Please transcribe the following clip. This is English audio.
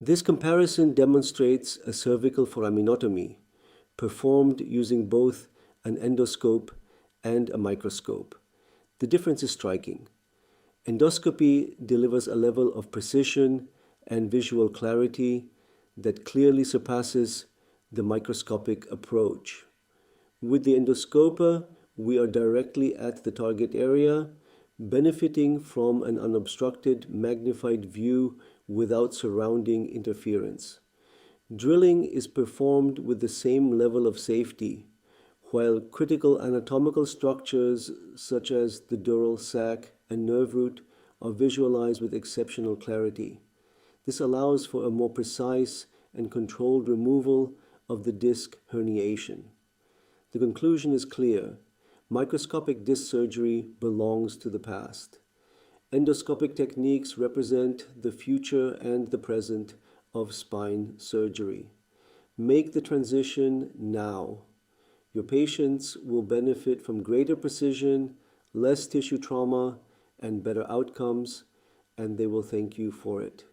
This comparison demonstrates a cervical foraminotomy performed using both an endoscope and a microscope. The difference is striking. Endoscopy delivers a level of precision and visual clarity that clearly surpasses the microscopic approach. With the endoscope, we are directly at the target area, benefiting from an unobstructed, magnified view without surrounding interference. Drilling is performed with the same level of safety, while critical anatomical structures such as the dural sac and nerve root are visualized with exceptional clarity. This allows for a more precise and controlled removal of the disc herniation. The conclusion is clear. Microscopic disc surgery belongs to the past. Endoscopic techniques represent the future and the present of spine surgery. Make the transition now. Your patients will benefit from greater precision, less tissue trauma, and better outcomes, and they will thank you for it.